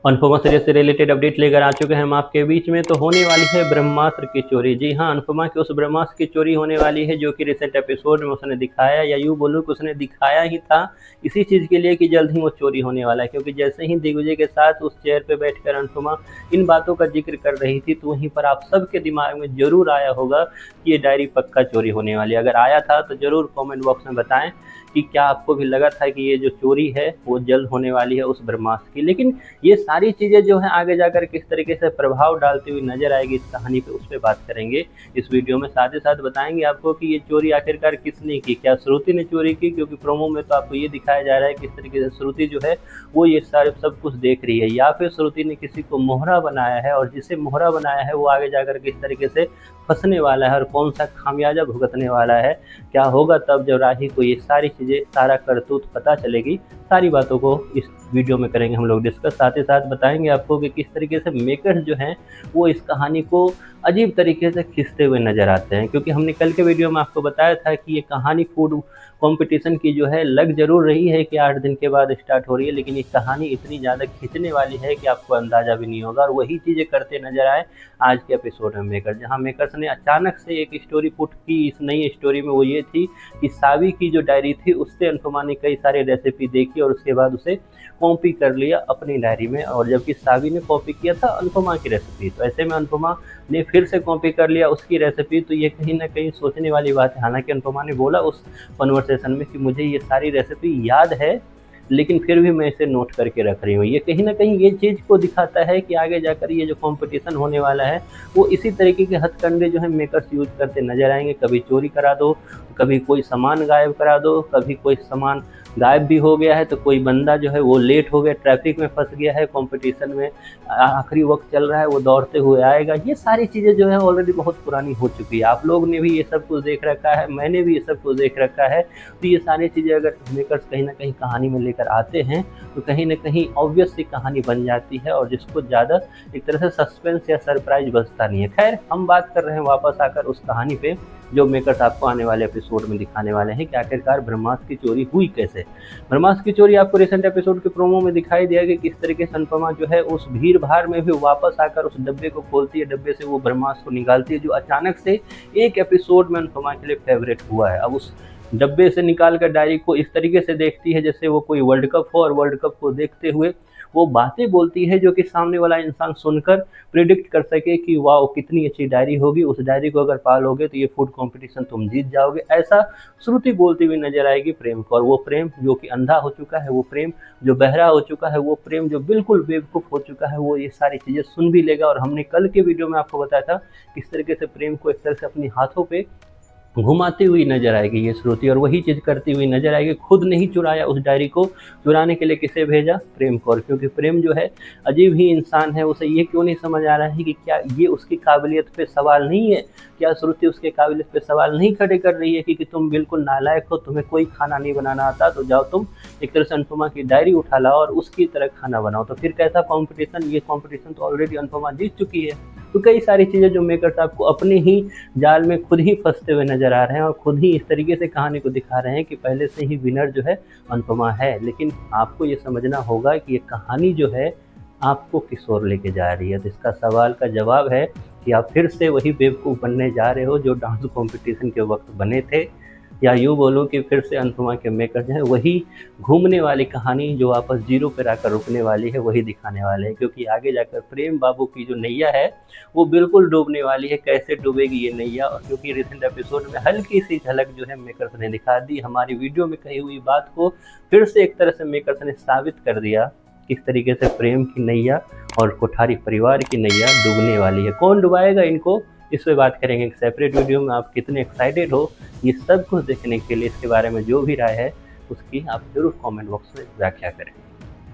Anupama serial से related update लेकर आ चुके हैं हम आपके बीच में। तो होने वाली है ब्रह्मास्त्र की चोरी। जी हाँ, अनुपमा की उस ब्रह्मास्त्र की चोरी होने वाली है जो कि रिसेंट एपिसोड में उसने दिखाया, या यूँ बोलूँ कि उसने दिखाया ही था इसी चीज़ के लिए कि जल्द ही वो चोरी होने वाला है। क्योंकि जैसे ही दिग्विजय के साथ उस चेयर पर बैठकर अनुपमा इन बातों का जिक्र कर रही थी, तो वहीं पर आप सबके दिमाग में ज़रूर आया होगा कि ये डायरी पक्का चोरी होने वाली है। अगर आया था तो ज़रूर कॉमेंट बॉक्स में बताएं कि क्या आपको भी लगा था कि ये जो चोरी है वो जल्द होने वाली है उस ब्रह्मास्त्र की। लेकिन ये सारी चीज़ें जो है आगे जाकर किस तरीके से प्रभाव डालती हुई नजर आएगी इस कहानी पे, उस पर बात करेंगे इस वीडियो में। साथ ही साथ बताएंगे आपको कि ये चोरी आखिरकार किसने की, क्या श्रुति ने चोरी की, क्योंकि प्रोमो में तो आपको ये दिखाया जा रहा है किस तरीके से श्रुति जो है वो ये सारे सब कुछ देख रही है, या फिर श्रुति ने किसी को मोहरा बनाया है और जिसे मोहरा बनाया है वो आगे जाकर किस तरीके से फंसने वाला है और कौन सा खामियाजा भुगतने वाला है। क्या होगा तब जब राही को ये सारी चीज़ें, सारा करतूत पता चलेगी। सारी बातों को इस वीडियो में करेंगे हम लोग डिस्कस। साथ ही साथ बताएंगे आपको कि किस तरीके से मेकर्स जो हैं वो इस कहानी को अजीब तरीके से खींचते हुए नजर आते हैं। क्योंकि हमने कल के वीडियो में आपको बताया था कि ये कहानी फूड कंपटीशन की जो है लग जरूर रही है कि 8 दिन के बाद स्टार्ट हो रही है, लेकिन ये कहानी इतनी ज़्यादा खींचने वाली है कि आपको अंदाज़ा भी नहीं होगा। और वही चीज़ें करते नजर आए आज के एपिसोड में मेकर्स, जहाँ मेकर्स ने अचानक से एक स्टोरी पुट की इस नई स्टोरी में। वो ये थी कि सावी की जो डायरी थी उससे अनुपमा ने कई सारे रेसिपी देखी और उसके बाद उसे कॉपी कर लिया अपनी डायरी में, और जबकि सावी ने कॉपी किया था अनुपमा की रेसिपी। तो ऐसे में अनुपमा ने फिर से कॉपी कर लिया उसकी रेसिपी। तो ये कहीं ना कहीं सोचने वाली बात है। हालांकि अनुपमा ने बोला उस कन्वर्सेशन में कि मुझे ये सारी रेसिपी याद है, लेकिन फिर भी मैं इसे नोट करके रख रही हूँ। ये कहीं ना कहीं ये चीज़ को दिखाता है कि आगे जाकर ये जो कंपटीशन होने वाला है वो इसी तरीके के हथकंडे जो है मेकर्स यूज करते नजर आएंगे। कभी चोरी करा दो, कभी कोई सामान गायब करा दो, कभी कोई सामान गायब भी हो गया है तो कोई बंदा जो है वो लेट हो गया, ट्रैफिक में फंस गया है, कंपटीशन में आखिरी वक्त चल रहा है, वो दौड़ते हुए आएगा। ये सारी चीज़ें जो है ऑलरेडी बहुत पुरानी हो चुकी है। आप लोग ने भी ये सब कुछ देख रखा है, मैंने भी ये सब कुछ देख रखा है। तो ये सारी चीज़ें अगर मेकर्स कहीं ना कहीं कहानी में लेकर आते हैं तो कहीं ना कहीं ऑब्वियस सी कहानी बन जाती है, और जिसको ज़्यादा एक तरह से सस्पेंस या सरप्राइज बचता नहीं है। खैर, हम बात कर रहे हैं वापस आकर उस कहानी पे जो मेकर्स आपको आने वाले एपिसोड में दिखाने वाले हैं कि आखिरकार ब्रह्मास्त्र की चोरी हुई कैसे। ब्रह्मास्त्र की चोरी आपको रिसेंट एपिसोड के प्रोमो में दिखाई दिया कि किस तरीके से अनुपमा जो है उस भीड़ भाड़ में भी वापस आकर उस डब्बे को खोलती है, डब्बे से वो ब्रह्मास्त्र को निकालती है, जो अचानक से एक एपिसोड में अनुपमा के लिए फेवरेट हुआ है। अब उस डब्बे से निकाल कर डायरी को इस तरीके से देखती है जैसे वो कोई वर्ल्ड कप हो, और वर्ल्ड कप को देखते हुए वो बातें बोलती है जो कि सामने वाला इंसान सुनकर प्रिडिक्ट कर सके कि वाह कितनी अच्छी डायरी होगी, उस डायरी को अगर पालोगे तो ये फूड कंपटीशन तुम जीत जाओगे। ऐसा श्रुति बोलती हुई नजर आएगी प्रेम को। और वो प्रेम जो कि अंधा हो चुका है, वो प्रेम जो बहरा हो चुका है, वो प्रेम जो बिल्कुल बेवकूफ़ हो चुका है, वो ये सारी चीज़ें सुन भी लेगा। और हमने कल के वीडियो में आपको बताया था किस तरीके से प्रेम को एक तरह से अपने हाथों पे घुमाती हुई नजर आएगी ये श्रुति, और वही चीज़ करती हुई नजर आएगी। खुद नहीं चुराया उस डायरी को, चुराने के लिए किसे भेजा? प्रेम को। और क्योंकि प्रेम जो है अजीब ही इंसान है, उसे ये क्यों नहीं समझ आ रहा है कि क्या ये उसकी काबिलियत पे सवाल नहीं है? क्या श्रुति उसके काबिलियत पे सवाल नहीं खड़े कर रही है कि तुम बिल्कुल नालायक हो, तुम्हें कोई खाना नहीं बनाना आता, तो जाओ तुम एक तरह से अनुपमा की डायरी उठा लाओ और उसकी तरह खाना बनाओ। तो फिर कैसा कॉम्पिटिशन? ये कॉम्पिटिशन तो ऑलरेडी अनुपमा जीत चुकी है। तो कई सारी चीज़ें जो मेकर्स आपको अपने ही जाल में खुद ही फंसते हुए नजर आ रहे हैं, और खुद ही इस तरीके से कहानी को दिखा रहे हैं कि पहले से ही विनर जो है अनुपमा है। लेकिन आपको ये समझना होगा कि ये कहानी जो है आपको किस ओर लेके जा रही है। तो इसका सवाल का जवाब है कि आप फिर से वही बेवकूफ़ बनने जा रहे हो जो डांस कॉम्पिटिशन के वक्त बने थे, या यूँ बोलूँ कि फिर से अनुपमा के मेकर जो है वही घूमने वाली कहानी जो वापस जीरो पर आकर रुकने वाली है वही दिखाने वाले हैं। क्योंकि आगे जाकर प्रेम बाबू की जो नैया है वो बिल्कुल डूबने वाली है। कैसे डूबेगी ये नैया? और क्योंकि रिसेंट एपिसोड में हल्की सी झलक जो है मेकर्स ने दिखा दी, हमारी वीडियो में कही हुई बात को फिर से एक तरह से मेकर्स ने साबित कर दिया किस तरीके से प्रेम की नैया और कोठारी परिवार की नैया डूबने वाली है। कौन डुबाएगा इनको, इस पर बात करेंगे एक सेपरेट वीडियो में। आप कितने एक्साइटेड हो ये सब कुछ देखने के लिए, इसके बारे में जो भी राय है उसकी आप जरूर कमेंट बॉक्स में व्याख्या करें।